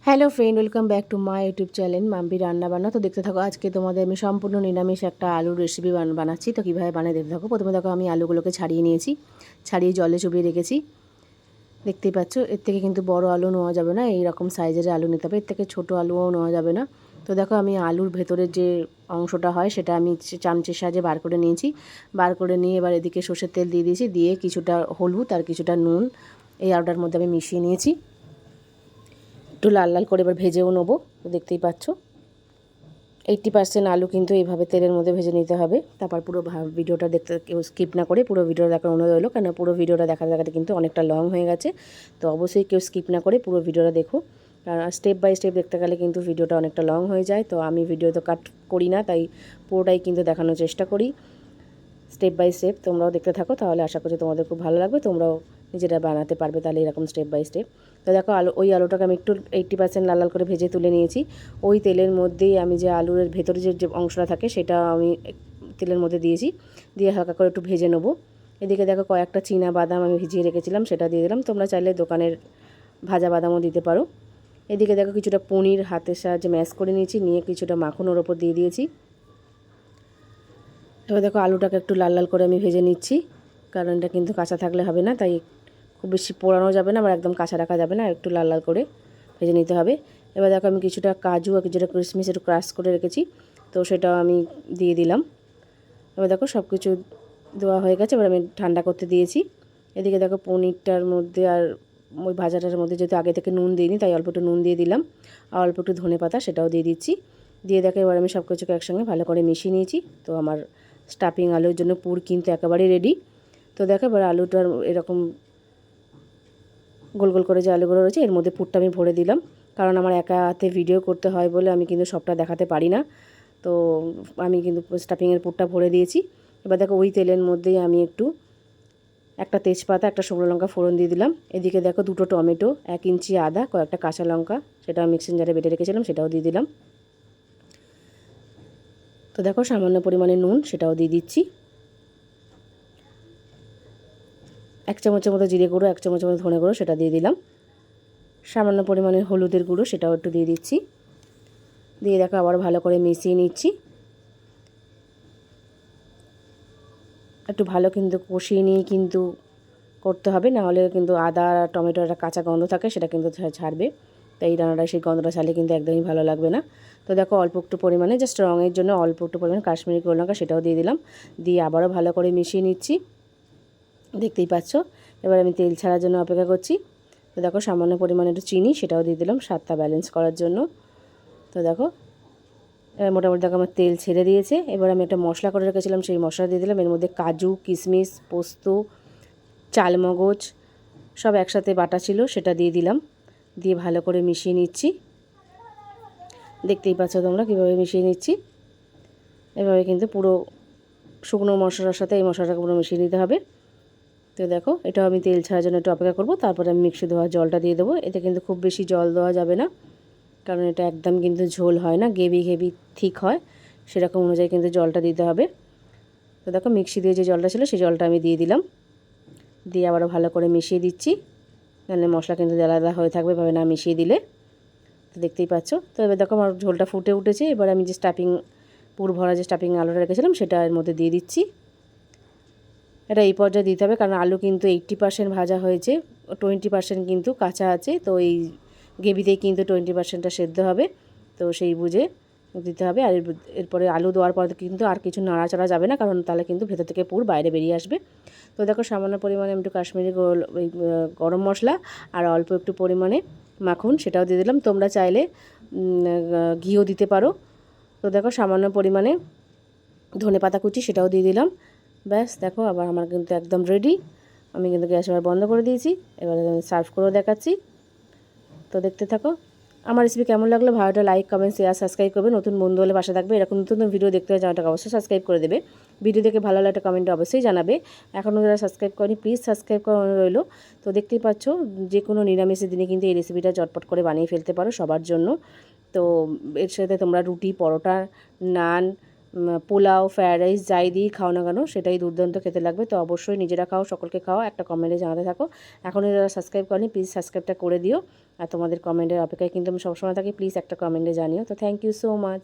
Hello friend, welcome back to my YouTube channel Mampi রান্নাবান্না। তো দেখতে থাকো, আজকে তোমাদের আমি সম্পূর্ণ নিরামিষ একটা আলুর রেসিপি বানাচ্ছি। তো কীভাবে বানিয়ে দেখতে থাকো। প্রথমে দেখো আমি আলুগুলোকে ছাড়িয়ে নিয়েছি, ছাড়িয়ে জলে চুবিয়ে রেখেছি। দেখতেই পাচ্ছ, এর থেকে কিন্তু বড় আলু নেওয়া যাবে না, এই রকম সাইজের আলু নিতে হবে, এর থেকে ছোটো আলুও নেওয়া যাবে না। তো দেখো আমি আলুর ভেতরের যে অংশটা হয় সেটা আমি চামচের সাহায্যে বার করে নিয়েছি। বার করে নিয়ে এবার এদিকে সর্ষের তেল দিয়ে দিয়েছি, দিয়ে কিছুটা হলুদ আর কিছুটা নুন এই আলুটার মধ্যে আমি মিশিয়ে নিয়েছি। একটু লাল লাল করে এবার ভেজেও নেবো। তো দেখতেই পাচ্ছ 80% আলু কিন্তু এইভাবে তেলের মধ্যে ভেজে নিতে হবে। তারপর পুরো ভিডিওটা দেখতে কেউ স্কিপ না করে পুরো ভিডিওটা দেখার অনুরোধ হলো, কেন পুরো ভিডিওটা দেখাতে কিন্তু অনেকটা লং হয়ে গেছে। তো অবশ্যই কেউ স্কিপ না করে পুরো ভিডিওটা দেখো, কারণ স্টেপ বাই স্টেপ দেখতে গেলে কিন্তু ভিডিওটা অনেকটা লং হয়ে যায়। তো আমি ভিডিও তো কাট করি না, তাই পুরোটাই কিন্তু দেখানোর চেষ্টা করি স্টেপ বাই স্টেপ। তোমরাও দেখতে থাকো, তাহলে আশা করছি তোমাদের খুব ভালো লাগবে, তোমরাও নিজেরা বানাতে পারবে তাহলে এরকম স্টেপ বাই স্টেপ। তো দেখো ওই আলুটাকে আমি একটু 80% লাল লাল করে ভেজে তুলে নিয়েছি। ওই তেলের মধ্যেই আমি যে আলুর ভেতরে যে অংশটা থাকে সেটা আমি তেলের মধ্যে দিয়েছি, দিয়ে হালকা করে একটু ভেজে নেবো। এদিকে দেখো কয়েকটা চীনা বাদাম আমি ভিজিয়ে রেখেছিলাম, সেটা দিয়ে দিলাম। তোমরা চাইলে দোকানের ভাজা বাদামও দিতে পারো। এদিকে দেখো কিছুটা পনির হাতের সাহায্যে ম্যাশ করে নিয়েছি, নিয়ে কিছুটা মাখন ওর ওপর দিয়ে দিয়েছি। এবার দেখো আলুটাকে একটু লাল লাল করে আমি ভেজে নিচ্ছি, কারণ এটা কিন্তু কাঁচা থাকলে হবে না, তাই খুব বেশি পোড়ানো যাবে না, আবার একদম কাঁচা রাখা যাবে না, একটু লাল লাল করে ভেজে নিতে হবে। এবার দেখো আমি কিছুটা কাজু আর কিছুটা কিশমিশ একটু ক্রাশ করে রেখেছি, তো সেটাও আমি দিয়ে দিলাম। এবার দেখো সব কিছু দেওয়া হয়ে গেছে, এবার আমি ঠান্ডা করতে দিয়েছি। এদিকে দেখো পনিরটার মধ্যে আর ওই ভাজাটার মধ্যে যেহেতু আগে থেকে নুন দিইনি, তাই অল্প একটু নুন দিয়ে দিলাম, আর অল্প একটু ধনে পাতা সেটাও দিয়ে দিচ্ছি। দিয়ে দেখো এবার আমি সব কিছুকে একসঙ্গে ভালো করে মিশিয়ে নিয়েছি। তো আমার স্টাফিং আলুর জন্য পুর কিন্তু একেবারেই রেডি। তো দেখো এবার আলুটার এরকম গোল গোল করে যে আলুগুলো রয়েছে এর মধ্যে পুরটা আমি ভরে দিলাম, কারণ আমার একা হাতে ভিডিও করতে হয় বলে আমি কিন্তু সবটা দেখাতে পারি না। তো আমি কিন্তু স্টাফিংয়ের পুরটা ভরে দিয়েছি। এবার দেখো ওই তেলের মধ্যেই আমি একটা তেজপাতা একটা শুকনো লঙ্কা ফোড়ন দিয়ে দিলাম। এদিকে দেখো 2টো টমেটো, 1 ইঞ্চি আদা, কয়েকটা কাঁচা লঙ্কা সেটা মিক্সিং জারে বেটে রেখেছিলাম সেটাও দিয়ে দিলাম। তো দেখো সামান্য পরিমাণে নুন সেটাও দিয়ে দিচ্ছি। 1 চামচের মতো জিরে গুঁড়ো, 1 চামচের মতো ধনে গুঁড়ো সেটা দিয়ে দিলাম। সামান্য পরিমাণে হলুদের গুঁড়ো সেটাও একটু দিয়ে দিচ্ছি। দিয়ে দেখো আবার ভালো করে মিশিয়ে নিচ্ছি। একটু ভালো কিন্তু কষিয়ে নিয়ে কিন্তু করতে হবে, নাহলে কিন্তু আদা আর টমেটোর একটা কাঁচা গন্ধ থাকে সেটা কিন্তু ছাড়বে। তাই এই রান্নাটা সেই গন্ধটা ছাড়লে কিন্তু একদমই ভালো লাগবে না। তো দেখো অল্প একটু পরিমাণে জাস্ট রঙের জন্য অল্প একটু পরিমাণে কাশ্মীরি গোল লঙ্কা সেটাও দিয়ে দিলাম, দিয়ে আবারও ভালো করে মিশিয়ে নিচ্ছি। দেখতেই পাচ্ছ এবার আমি তেল ছাড়ার জন্য অপেক্ষা করছি। তো দেখো সামান্য পরিমাণে একটু চিনি সেটাও দিয়ে দিলাম স্বাদটা ব্যালেন্স করার জন্য। তো দেখো এবার মোটামুটি দেখো আমার তেল ছেড়ে দিয়েছে। এবার আমি একটা মশলা করে রেখেছিলাম, সেই মশলা দিয়ে দিলাম। এর মধ্যে কাজু কিশমিশ পোস্ত চালমগজ সব একসাথে বাটা ছিল সেটা দিয়ে দিলাম, দিয়ে ভালো করে মিশিয়ে নিচ্ছি। দেখতেই পাচ্ছ তোমরা কীভাবে মিশিয়ে নিচ্ছি। এভাবে কিন্তু পুরো শুকনো মশলার সাথে এই মশলাটাকে পুরো মিশিয়ে নিতে হবে। তো দেখো এটাও আমি তেল ছাড়ার জন্য একটু অপেক্ষা করবো, তারপরে আমি মিক্সি ধোয়া জলটা দিয়ে দেবো। এতে কিন্তু খুব বেশি জল দেওয়া যাবে না, কারণ এটা একদম কিন্তু ঝোল হয় না, গ্রেভি ঠিক হয়, সেরকম অনুযায়ী কিন্তু জলটা দিতে হবে। তো দেখো মিক্সি দিয়ে যে জলটা ছিল সেই জলটা আমি দিয়ে দিলাম, দিয়ে আবারও ভালো করে মিশিয়ে দিচ্ছি, নাহলে মশলা কিন্তু আলাদা হয়ে থাকবে এভাবে না মিশিয়ে দিলে। তো দেখতেই পাচ্ছ। তো এবার দেখো আমার ঝোলটা ফুটে উঠেছে। এবার আমি যে পুর ভরা যে স্টাফিং আলুটা রেখেছিলাম সেটা এর মধ্যে দিয়ে দিচ্ছি। এটা এই পর্যায়ে দিতে হবে, কারণ আলু কিন্তু 80% ভাজা হয়েছে, 20% কিন্তু কাঁচা আছে। তো এই গ্রেভিতেই কিন্তু 20%টা সেদ্ধ হবে, তো সেই বুঝে দিতে হবে। আর এরপরে আলু দেওয়ার পর কিন্তু আর কিছু নাড়াচাড়া যাবে না, কারণ তাহলে কিন্তু ভেতর থেকে পুর বাইরে বেরিয়ে আসবে। তো দেখো সামান্য পরিমাণে একটু কাশ্মীরি গরম মশলা আর অল্প একটু পরিমাণে মাখন সেটাও দিয়ে দিলাম। তোমরা চাইলে ঘিও দিতে পারো। তো দেখো সামান্য পরিমাণে ধনেপাতা কুচি সেটাও দিয়ে দিলাম। ব্যাস দেখো আবার আমার কিন্তু একদম রেডি। আমি কিন্তু গ্যাস আবার বন্ধ করে দিয়েছি, এবারে আমি সার্ভ করেও দেখাচ্ছি। তো দেখতে থাকো। আমার রেসিপি কেমন লাগলো ভালোটা লাইক কমেন্ট শেয়ার সাবস্ক্রাইব করবে, নতুন বন্ধু হলে পাশে থাকবে। এরকম নতুন নতুন ভিডিও দেখতে হলে চ্যানেলটাকে অবশ্যই সাবস্ক্রাইব করে দেবে। ভিডিও দেখে ভালো লাগলে কমেন্টে অবশ্যই জানাবে। এখনও যারা সাবস্ক্রাইব করেনি প্লিজ সাবস্ক্রাইব করা রইল। তো দেখতেই পাচ্ছ যে কোনো নিরামিষের দিনে কিন্তু এই রেসিপিটা চটপট করে বানিয়ে ফেলতে পারো সবার জন্য। তো এর সাথে তোমরা রুটি পরোটা নান পোলাও, ফ্রায়েড রাইস যাই দিয়েই খাও না কেন সেটাই দুর্দান্ত খেতে লাগবে। তো অবশ্যই নিজেরা খাও, সকলকে খাও, একটা কমেন্টে জানাতে থাকো। এখনও যারা সাবস্ক্রাইব করনি প্লিজ সাবস্ক্রাইবটা করে দিও। আর তোমাদের কমেন্টের অপেক্ষায় কিন্তু আমি সবসময় থাকি, প্লিজ একটা কমেন্টে জানিও। তো থ্যাংক ইউ সো মাচ।